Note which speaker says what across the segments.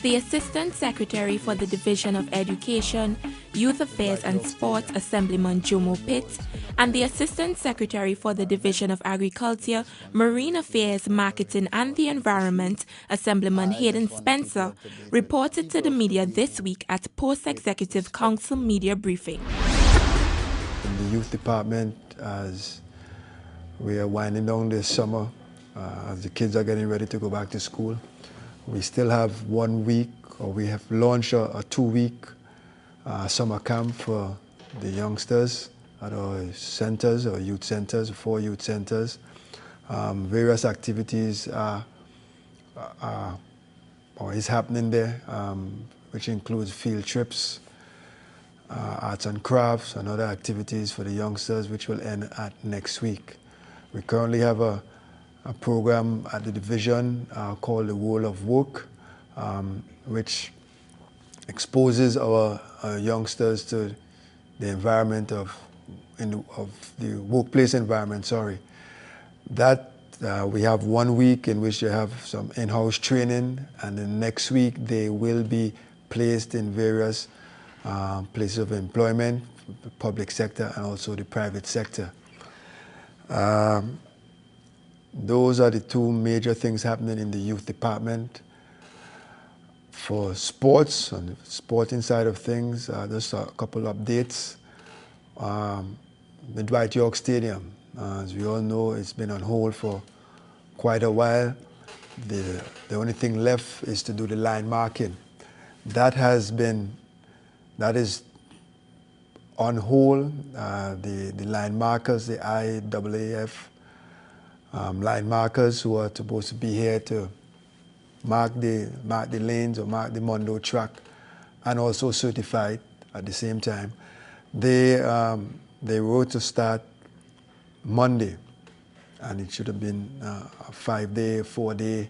Speaker 1: The Assistant Secretary for the Division of Education, Youth Affairs and Sports, Assemblyman Jomo Pitts, and the Assistant Secretary for the Division of Agriculture, Marine Affairs, Marketing and the Environment, Assemblyman Hayden Spencer, reported to the media this week at Post-Executive Council Media Briefing.
Speaker 2: In the Youth Department, as we are winding down this summer, as the kids are getting ready to go back to school, we still have 1 week, or we have launched a 2-week summer camp for the youngsters at our centers, our youth centers, 4 youth centers. Various activities is happening there, which includes field trips, arts and crafts, and other activities for the youngsters, which will end at next week. We currently have a program at the division called the World of Work, which exposes our youngsters to the environment of the workplace environment. That we have 1 week in which they have some in-house training, and the next week they will be placed in various places of employment, the public sector and also the private sector. Those are the two major things happening in the youth department. For sports, on the sporting side of things, just a couple updates. The Dwight York Stadium, as we all know, it's been on hold for quite a while. The only thing left is to do the line marking. That is on hold. The line markers, the IAAF line markers who are supposed to be here to mark the lanes or mark the Mondo track, and also certified at the same time. They were to start Monday, and it should have been a 5-day, 4-day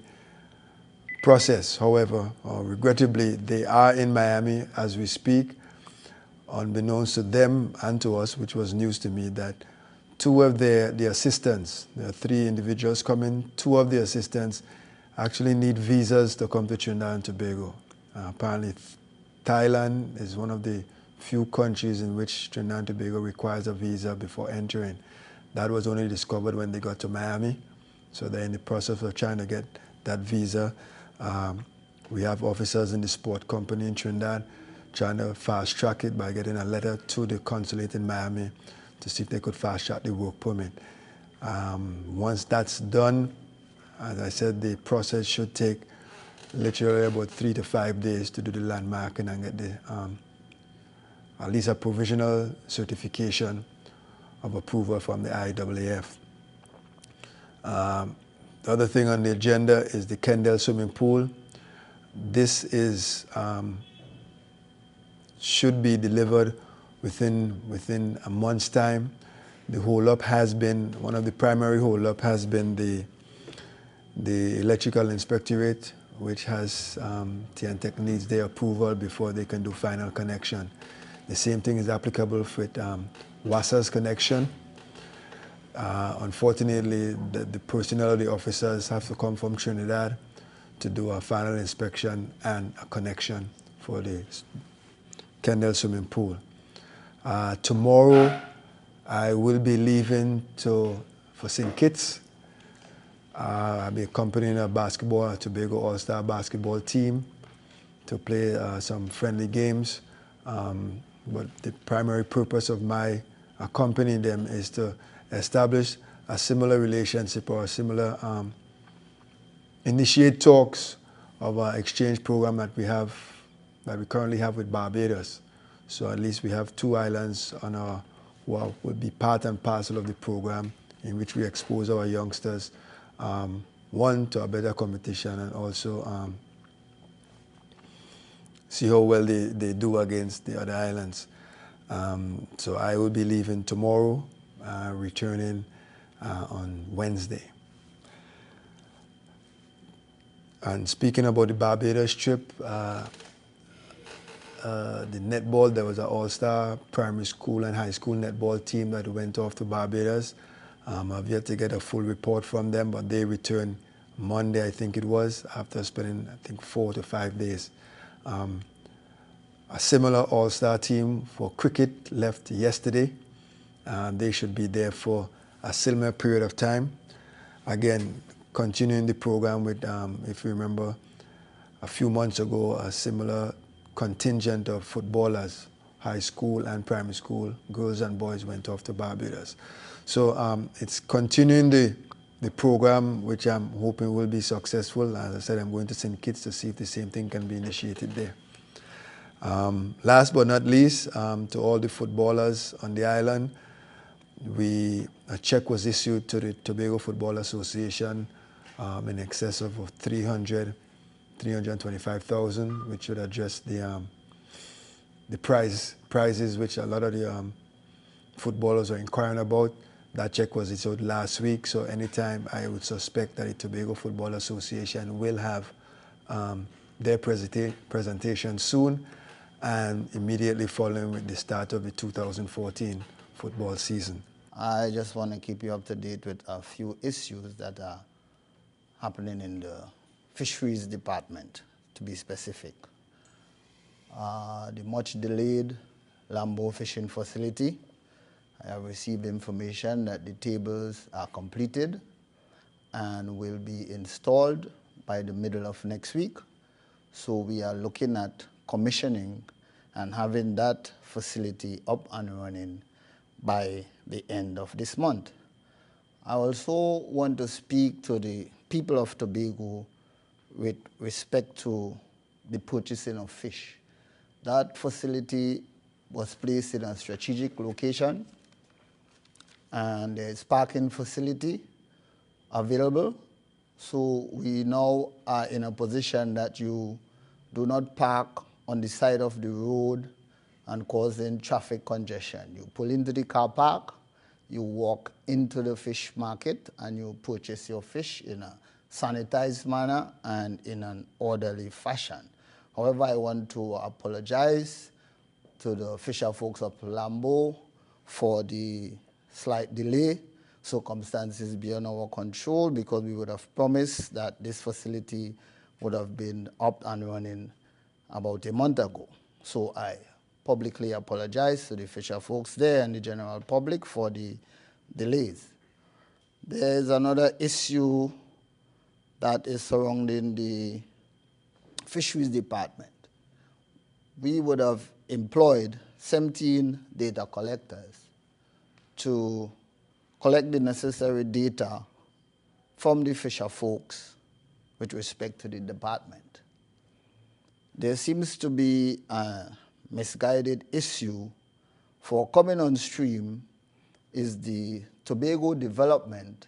Speaker 2: process. However, regrettably, they are in Miami as we speak, unbeknownst to them and to us, which was news to me, that two of the assistants, there are 3 individuals coming, 2 of the assistants actually need visas to come to Trinidad and Tobago. Apparently, Thailand is one of the few countries in which Trinidad and Tobago requires a visa before entering. That was only discovered when they got to Miami, so they're in the process of trying to get that visa. We have officers in the sport company in Trinidad trying to fast track it by getting a letter to the consulate in Miami to see if they could fast track the work permit. Once that's done, as I said, the process should take literally about 3 to 5 days to do the landmarking and get the at least a provisional certification of approval from the IAAF. The other thing on the agenda is the Kendall swimming pool. This is should be delivered within a month's time. The hold-up has been, one of the primary hold-up has been the electrical inspectorate, which has TNTech needs their approval before they can do final connection. The same thing is applicable with WASA's connection. Unfortunately, the personnel, the officers have to come from Trinidad to do a final inspection and a connection for the Kendall swimming pool. Tomorrow, I will be leaving for St. Kitts. I'll be accompanying a Tobago All-Star basketball team to play some friendly games. But the primary purpose of my accompanying them is to establish a similar relationship or a similar, initiate talks of our exchange program that we currently have with Barbados. So at least we have 2 islands on our, will be part and parcel of the program in which we expose our youngsters, one, to a better competition, and also see how well they do against the other islands. So I will be leaving tomorrow, returning on Wednesday. And speaking about the Barbados trip, the netball, there was an all-star primary school and high school netball team that went off to Barbados. I've yet to get a full report from them, but they returned Monday, I think it was, after spending, I think, 4 to 5 days. A similar all-star team for cricket left yesterday. They should be there for a similar period of time. Again, continuing the program with, if you remember, a few months ago, a similar contingent of footballers, high school and primary school, girls and boys, went off to Barbados. So it's continuing the program, which I'm hoping will be successful. As I said, I'm going to St. Kitts to see if the same thing can be initiated there. Last but not least, to all the footballers on the island, a check was issued to the Tobago Football Association in excess of 325,000, which would address the prizes which a lot of the footballers are inquiring about. That check was issued last week, so anytime I would suspect that the Tobago Football Association will have their presentation soon, and immediately following with the start of the 2014 football season.
Speaker 3: I just want to keep you up to date with a few issues that are happening in the fisheries department, to be specific. The much delayed Lambo fishing facility. I have received information that the tables are completed and will be installed by the middle of next week. So we are looking at commissioning and having that facility up and running by the end of this month. I also want to speak to the people of Tobago with respect to the purchasing of fish. That facility was placed in a strategic location, and there is parking facility available. So we now are in a position that you do not park on the side of the road and causing traffic congestion. You pull into the car park, you walk into the fish market, and you purchase your fish in a sanitized manner and in an orderly fashion. However, I want to apologize to the fisher folks of Lambo for the slight delay. Circumstances beyond our control, because we would have promised that this facility would have been up and running about a month ago. So I publicly apologize to the fisher folks there and the general public for the delays. There's another issue that is surrounding the fisheries department. We would have employed 17 data collectors to collect the necessary data from the fisher folks with respect to the department. There seems to be a misguided issue for coming on stream is the Tobago development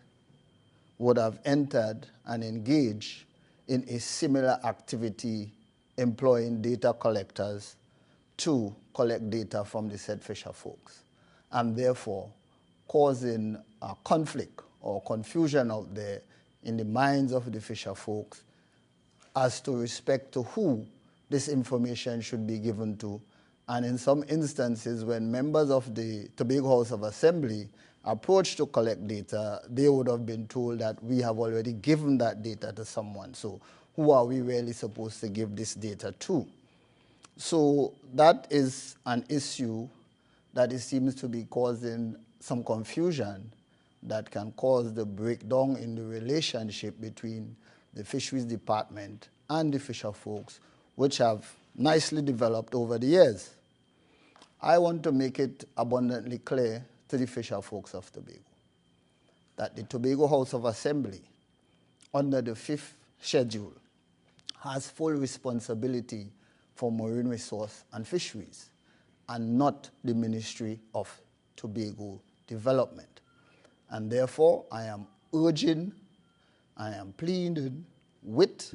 Speaker 3: would have entered and engaged in a similar activity employing data collectors to collect data from the said fisher folks, and therefore causing a conflict or confusion out there in the minds of the fisher folks as to respect to who this information should be given to. And in some instances, when members of the Tobago House of Assembly approached to collect data, they would have been told that we have already given that data to someone. So who are we really supposed to give this data to? So that is an issue that it seems to be causing some confusion that can cause the breakdown in the relationship between the fisheries department and the fisher folks, which have nicely developed over the years. I want to make it abundantly clear to the fisher folks of Tobago that the Tobago House of Assembly, under the 5th schedule, has full responsibility for marine resource and fisheries, and not the Ministry of Tobago Development. And therefore, I am urging, I am pleading with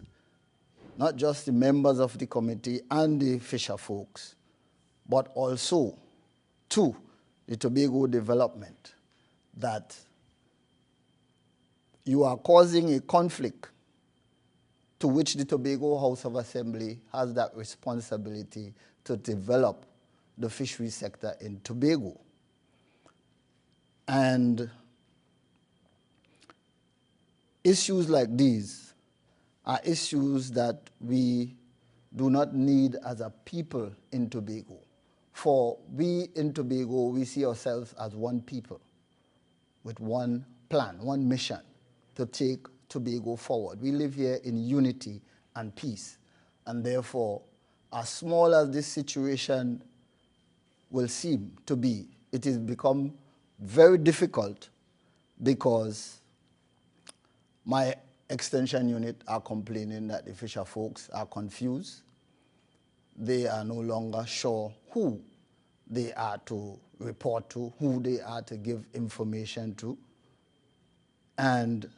Speaker 3: not just the members of the committee and the fisher folks, but also to the Tobago Development, that you are causing a conflict to which the Tobago House of Assembly has that responsibility to develop the fishery sector in Tobago. And issues like these are issues that we do not need as a people in Tobago. For we in Tobago, we see ourselves as one people with one plan, one mission to take Tobago forward. We live here in unity and peace. And therefore, as small as this situation will seem to be, it has become very difficult because my extension unit are complaining that the Fisher folks are confused. They are no longer sure who they are to report to, who they are to give information to. And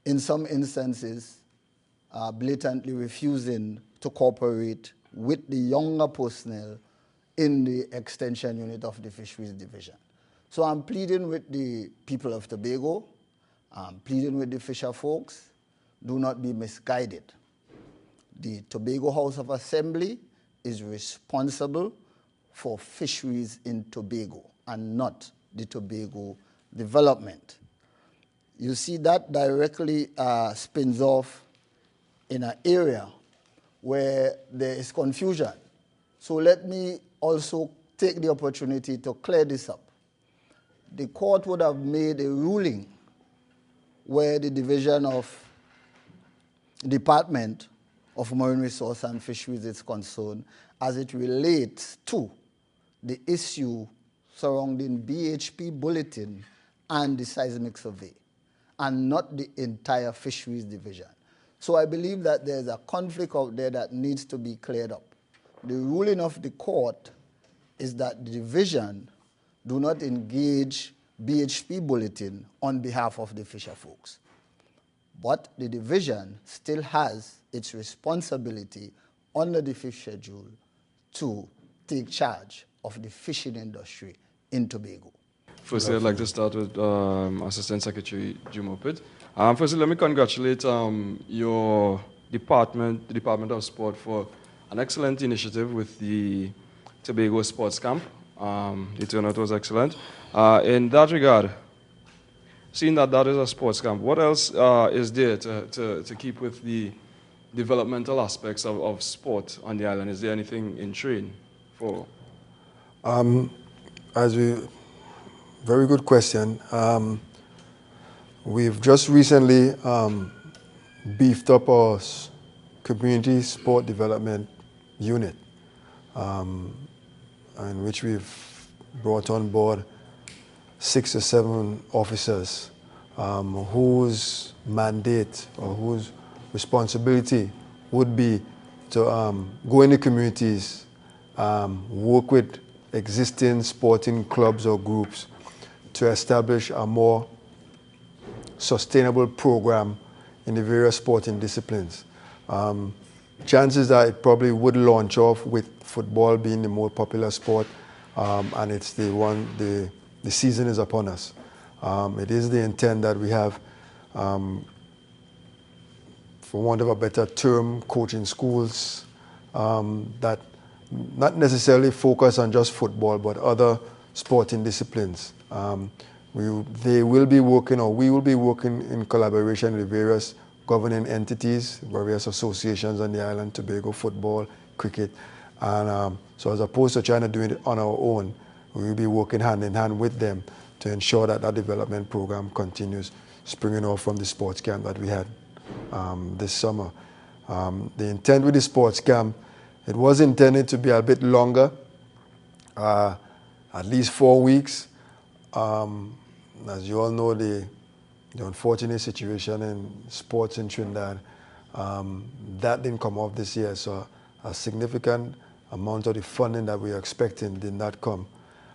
Speaker 3: in some instances, blatantly refusing to cooperate with the younger personnel in the extension unit of the Fisheries Division. So I'm pleading with the people of Tobago, I'm pleading with the Fisher folks, do not be misguided. The Tobago House of Assembly is responsible for fisheries in Tobago and not the Tobago development. You see that directly spins off in an area where there is confusion. So let me also take the opportunity to clear this up. The court would have made a ruling where the Department of Marine Resources and Fisheries is concerned as it relates to the issue surrounding BHP bulletin and the seismic survey, and not the entire Fisheries Division. So I believe that there's a conflict out there that needs to be cleared up. The ruling of the court is that the division do not engage BHP bulletin on behalf of the Fisher folks. But the division still has its responsibility under the fifth schedule to take charge of the fishing industry in Tobago.
Speaker 4: Firstly, I'd like to start with Assistant Secretary Jumo Pitt. Firstly, let me congratulate your department, the Department of Sport, for an excellent initiative with the Tobago Sports Camp. The turnout was excellent. In that regard, seeing that that is a sports camp, what else is there to keep with the developmental aspects of sport on the island? Is there anything in train for?
Speaker 2: Very good question. We've just recently beefed up our community sport development unit, in which we've brought on board 6 or 7 officers whose mandate or whose responsibility would be to go in the communities, work with existing sporting clubs or groups to establish a more sustainable program in the various sporting disciplines. Chances are it probably would launch off with football being the more popular sport, and it's the season is upon us. It is the intent that we have, for want of a better term, coaching schools that not necessarily focus on just football, but other sporting disciplines. They will be working, or we will be working in collaboration with various governing entities, various associations on the island, Tobago football, cricket. And so as opposed to trying to do it on our own, we will be working hand in hand with them to ensure that that development program continues, springing off from the sports camp that we had this summer. The intent with the sports camp, it was intended to be a bit longer, at least 4 weeks. As you all know, the unfortunate situation in sports in Trinidad, that didn't come off this year, so a significant amount of the funding that we were expecting did not come.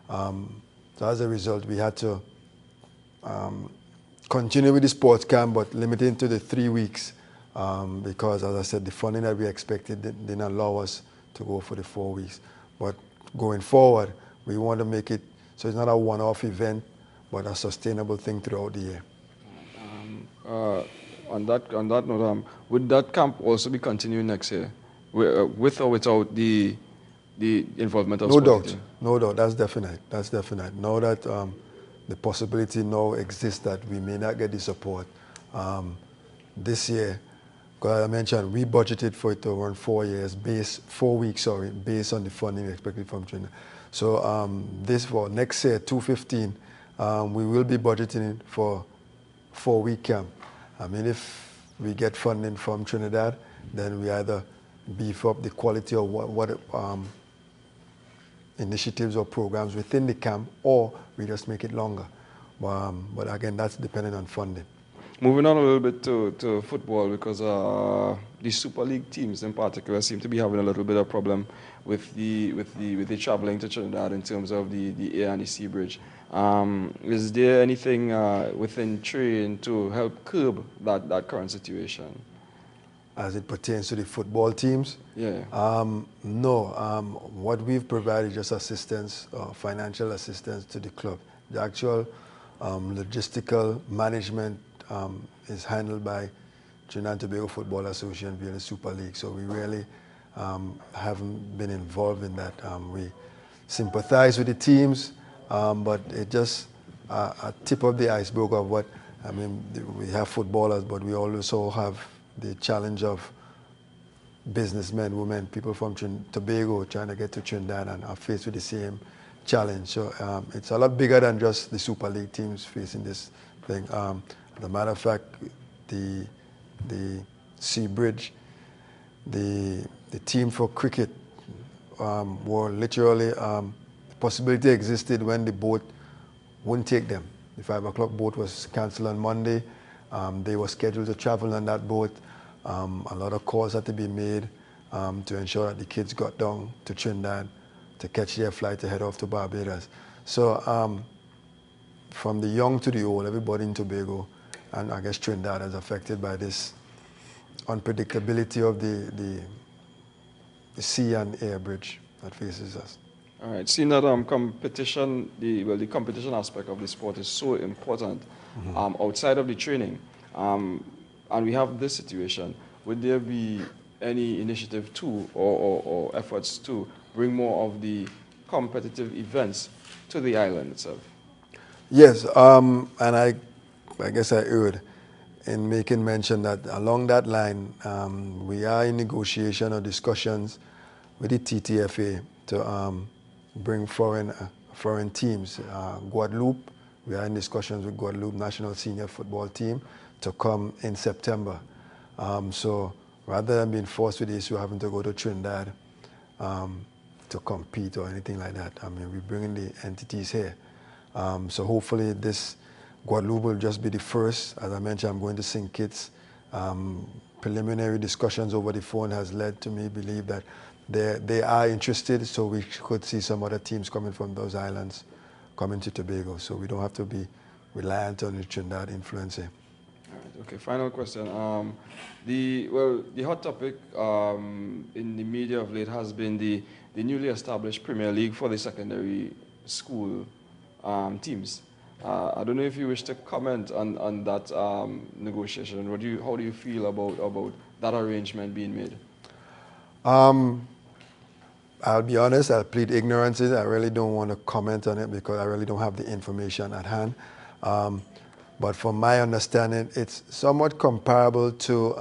Speaker 2: So as a result, we had to continue with the sports camp, but limit it to the 3 weeks, because, as I said, the funding that we expected didn't allow us to go for the 4 weeks. But going forward, we want to make it so it's not a one-off event, but a sustainable thing throughout the year.
Speaker 4: On that note, would that camp also be continuing next year, with or without the involvement of sport?
Speaker 2: No doubt, that's definite. Now that the possibility now exists that we may not get the support, This year, because I mentioned we budgeted for it to run 4 years, 4 weeks, based on the funding expected from Trinidad. So this for next year, 2015, we will be budgeting for 4-week camp. I mean, if we get funding from Trinidad, then we either beef up the quality of what initiatives or programs within the camp, or we just make it longer. But again, that's dependent on funding.
Speaker 4: Moving on a little bit to football, because the Super League teams in particular seem to be having a little bit of problem with the traveling to Trinidad in terms of the Air and the Sea Bridge. Is there anything within Trin to help curb that current situation?
Speaker 2: As it pertains to the football teams?
Speaker 4: Yeah.
Speaker 2: No. What we've provided is just assistance, financial assistance to the club. The actual logistical management is handled by Trinidad and Tobago Football Association via the Super League. So we really haven't been involved in that. We sympathize with the teams, but it just a tip of the iceberg of what, I mean, we have footballers, but we also have the challenge of businessmen, women, people from Tobago trying to get to Trinidad and are faced with the same challenge. So it's a lot bigger than just the Super League teams facing this thing. As a matter of fact, the Sea Bridge, the team for cricket were literally, the possibility existed when the boat wouldn't take them. The 5 o'clock boat was cancelled on Monday. They were scheduled to travel on that boat. A lot of calls had to be made to ensure that the kids got down to Trinidad to catch their flight to head off to Barbados. So from the young to the old, everybody in Tobago, and I guess Trinidad, is affected by this unpredictability of the sea and air bridge that faces us.
Speaker 4: All right. Seeing that competition, the competition aspect of the sport is so important outside of the training, and we have this situation, would there be any initiative to or efforts to bring more of the competitive events to the island itself?
Speaker 2: Yes, and I guess I heard in making mention that along that line, we are in negotiation or discussions with the TTFA to bring foreign teams. Guadeloupe, we are in discussions with Guadeloupe National Senior Football Team to come in September. So rather than being forced with the issue of having to go to Trinidad to compete or anything like that, I mean, we're bringing the entities here. So hopefully this Guadeloupe will just be the first. As I mentioned, I'm going to St. Kitts. Preliminary discussions over the phone has led to me believe that they are interested, so we could see some other teams coming from those islands coming to Tobago, so we don't have to be reliant on the Trinidad influence here.
Speaker 4: All right, okay, final question. The hot topic in the media of late has been the newly established Premier League for the secondary school teams. I don't know if you wish to comment on that negotiation. How do you feel about that arrangement being made?
Speaker 2: I'll be honest, I'll plead ignorance. I really don't want to comment on it because I really don't have the information at hand. But from my understanding, it's somewhat comparable to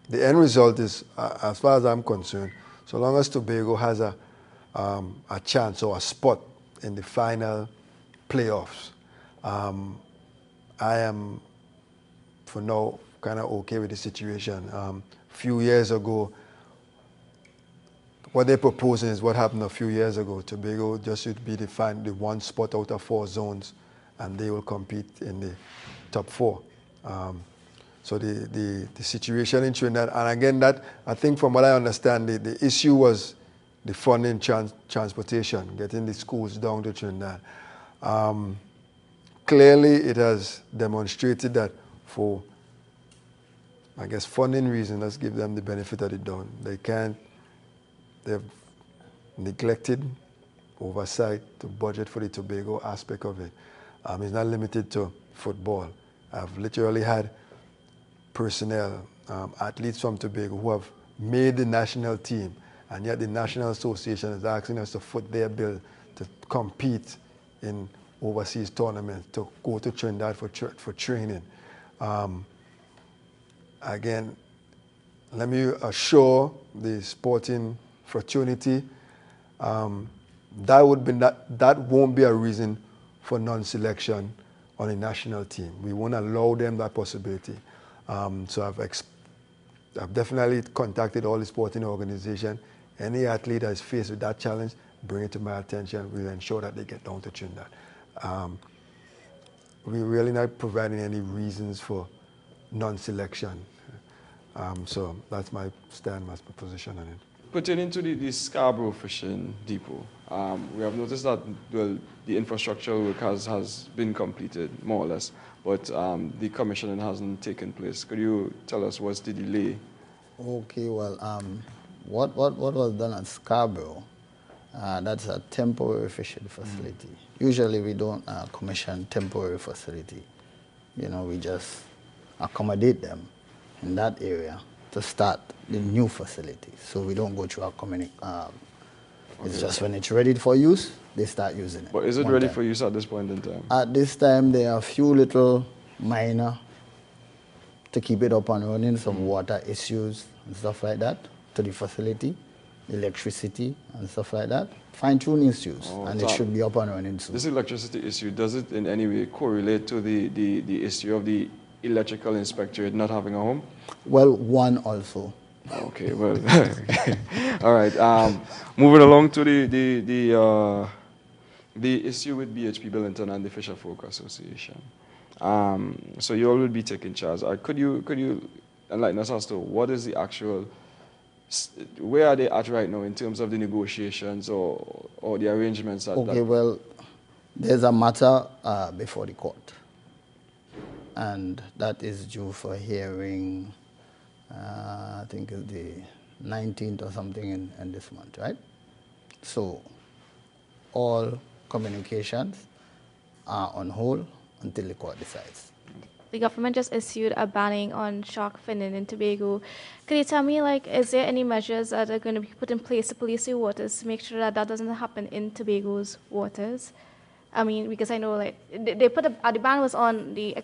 Speaker 2: the end result is, as far as I'm concerned, so long as Tobago has a chance or a spot in the final playoffs, I am, for now, kind of okay with the situation. A few years ago, what they're proposing is what happened a few years ago. Tobago just should be the one spot out of 4 zones, and they will compete in the top 4. So the situation in Trinidad, and again, that I think from what I understand, the issue was the funding transportation, getting the schools down to Trinidad. Clearly, it has demonstrated that for, I guess, funding reasons, let's give them the benefit of the doubt. They've neglected oversight to budget for the Tobago aspect of it. It's not limited to football. I've literally had personnel, athletes from Tobago who have made the national team, and yet the National Association is asking us to foot their bill to compete in overseas tournaments, to go to Trinidad for training. Again, let me assure the sporting fraternity that won't be a reason for non-selection on a national team. We won't allow them that possibility. So I've definitely contacted all the sporting organizations. Any athlete that is faced with that challenge, bring it to my attention. We'll ensure that they get down to Trinidad. We're really not providing any reasons for non-selection. So that's my stand, my position on it.
Speaker 4: Pertaining to the Scarborough Fishing Depot, we have noticed that the infrastructural work has been completed, more or less, but the commissioning hasn't taken place. Could you tell us what's the delay?
Speaker 3: Okay, well, what was done at Scarborough, that's a temporary fishing facility. Usually we don't commission temporary facility. We just accommodate them in that area to start the new facility. So we don't go through our It's just when it's ready for use, they start using it.
Speaker 4: But is it ready for use at this point in time?
Speaker 3: At this time, there are a few little minor to keep it up and running, some water issues and stuff like that to the facility, electricity and stuff like that. Fine-tuning issues, and it should be up and running soon.
Speaker 4: This electricity issue, does it in any way correlate to the issue of the electrical inspectorate not having a home?
Speaker 3: Well, one also.
Speaker 4: Okay, well, all right. Moving along to the issue with BHP Billington and the Fisher Folk Association. So you all will be taking charge. Could you enlighten us as to what is the actual, where are they at right now in terms of the negotiations or the arrangements?
Speaker 3: Well, there's a matter before the court, and that is due for hearing. I think it's the 19th or something in this month, right? So all communications are on hold until the court decides.
Speaker 5: The government just issued a banning on shark finning in Tobago. Could you tell me, is there any measures that are going to be put in place to police the waters to make sure that doesn't happen in Tobago's waters? I mean, because I know, they put the ban was on the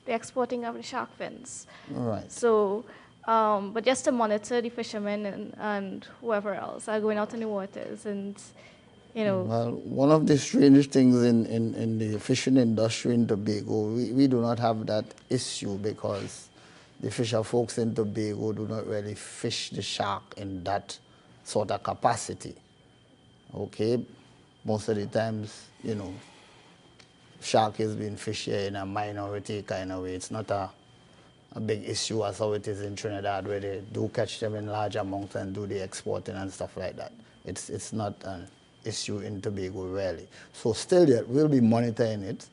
Speaker 5: exporting of the shark fins.
Speaker 3: Right.
Speaker 5: So, but just to monitor the fishermen and whoever else are going out in the waters and,
Speaker 3: Well, one of the strange things in the fishing industry in Tobago, we do not have that issue because the fisher folks in Tobago do not really fish the shark in that sort of capacity. Okay? Most of the times, shark is being fished here in a minority kind of way. It's not a big issue as how it is in Trinidad, where they do catch them in large amounts and do the exporting and stuff like that. It's not an issue in Tobago, really. So still yet, we'll be monitoring it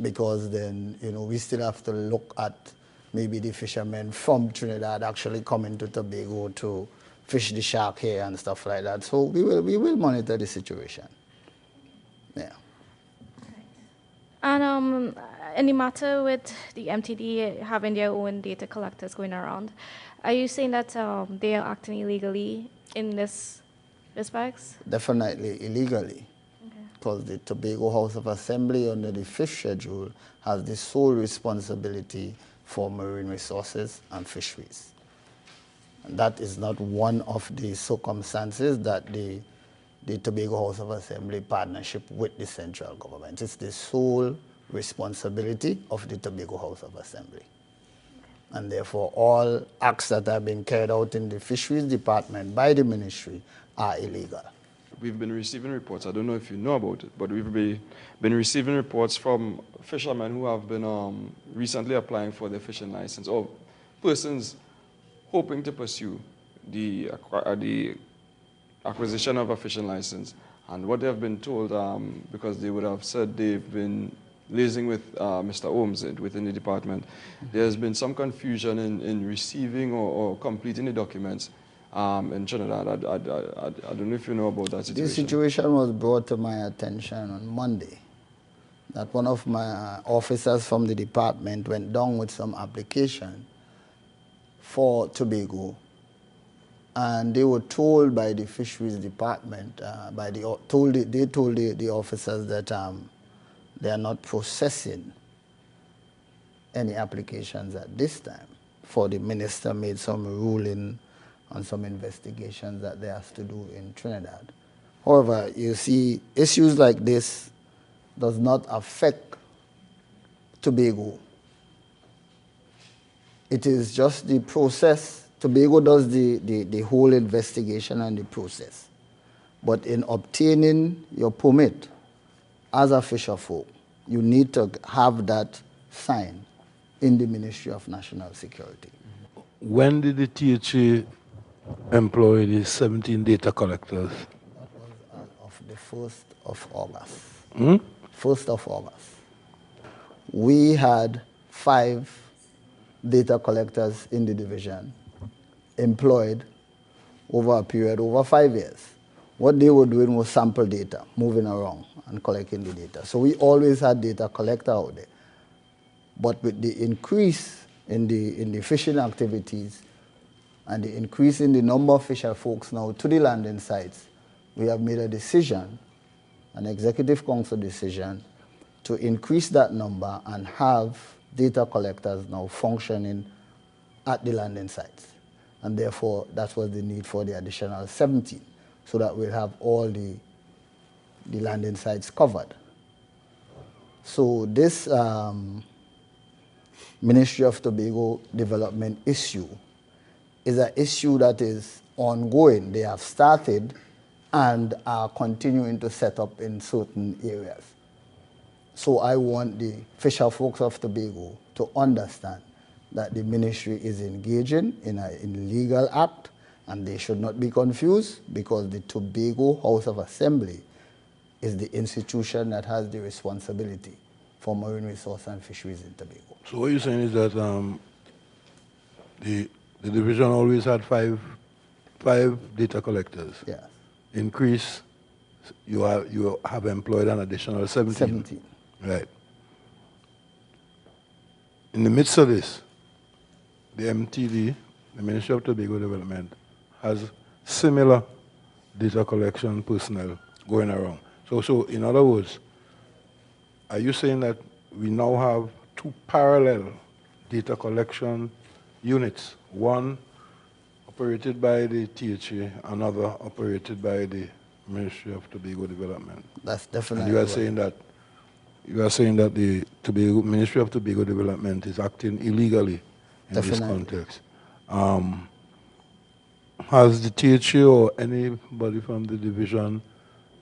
Speaker 3: because then, we still have to look at maybe the fishermen from Trinidad actually coming to Tobago to fish the shark here and stuff like that. So we will monitor the situation. Yeah.
Speaker 5: And in the matter with the MTD having their own data collectors going around, are you saying that they are acting illegally in this respects?
Speaker 3: Definitely illegally. Because the Tobago House of Assembly under the 5th schedule has the sole responsibility for marine resources and fisheries. And that is not one of the circumstances that the Tobago House of Assembly partnership with the central government. It's the sole responsibility of the Tobago House of Assembly. And therefore, all acts that are being carried out in the fisheries department by the ministry are illegal.
Speaker 4: We've been receiving reports, I don't know if you know about it, but we've been receiving reports from fishermen who have been recently applying for their fishing license, or persons hoping to pursue the acquisition of a fishing license. And what they have been told, because they would have said they've been liaising with Mr. Holmes within the department, there's been some confusion in receiving or completing the documents in Trinidad. I don't know if you know about that situation.
Speaker 3: This situation was brought to my attention on Monday, that one of my officers from the department went down with some application for Tobago, and they were told by the fisheries department, they told the officers that they are not processing any applications at this time, for the minister made some ruling on some investigations that they have to do in Trinidad. However, you see, issues like this does not affect Tobago. It is just the process. Tobago does the whole investigation and the process. But in obtaining your permit as a fisher folk, you need to have that signed in the Ministry of National Security.
Speaker 6: When did the THA employ the 17 data collectors?
Speaker 3: That was of the 1st of August. 1st of August. We had 5 data collectors in the division employed over a period over 5 years. What they were doing was sample data, moving around and collecting the data. So we always had data collector out there. But with the increase in the fishing activities and the increase in the number of fisher folks now to the landing sites, we have made a decision, an executive council decision, to increase that number and have data collectors now functioning at the landing sites. And therefore, that was the need for the additional 17, so that we'll have all the landing sites covered. So this Ministry of Tobago Development issue is an issue that is ongoing. They have started and are continuing to set up in certain areas. So I want the fisher folks of Tobago to understand that the ministry is engaging in a legal act, and they should not be confused, because the Tobago House of Assembly is the institution that has the responsibility for marine resource and fisheries in Tobago.
Speaker 6: So what you're saying is that the division always had five data collectors.
Speaker 3: Yes.
Speaker 6: Increase, you have employed an additional 17.
Speaker 3: 17.
Speaker 6: Right. In the midst of this, the MTD, the Ministry of Tobago Development, has similar data collection personnel going around. So in other words, are you saying that we now have 2 parallel data collection units, one operated by the THA, another operated by the Ministry of Tobago Development?
Speaker 3: That's definitely
Speaker 6: And you are
Speaker 3: right.
Speaker 6: saying that the Ministry of Tobago Development is acting illegally in
Speaker 3: Definitely.
Speaker 6: this context. Has the THA or anybody from the division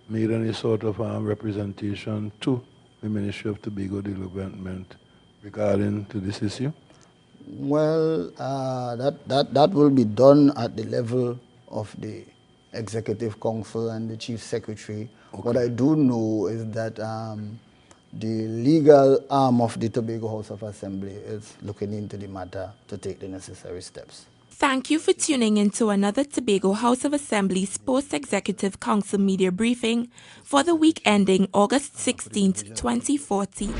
Speaker 6: made any sort of representation to the Ministry of Tobago Development regarding to this issue?
Speaker 3: Well, that will be done at the level of the Executive Council and the Chief Secretary. Okay. What I do know is that the legal arm of the Tobago House of Assembly is looking into the matter to take the necessary steps.
Speaker 1: Thank you for tuning in to another Tobago House of Assembly's Post-Executive Council Media Briefing for the week ending August 16, 2040.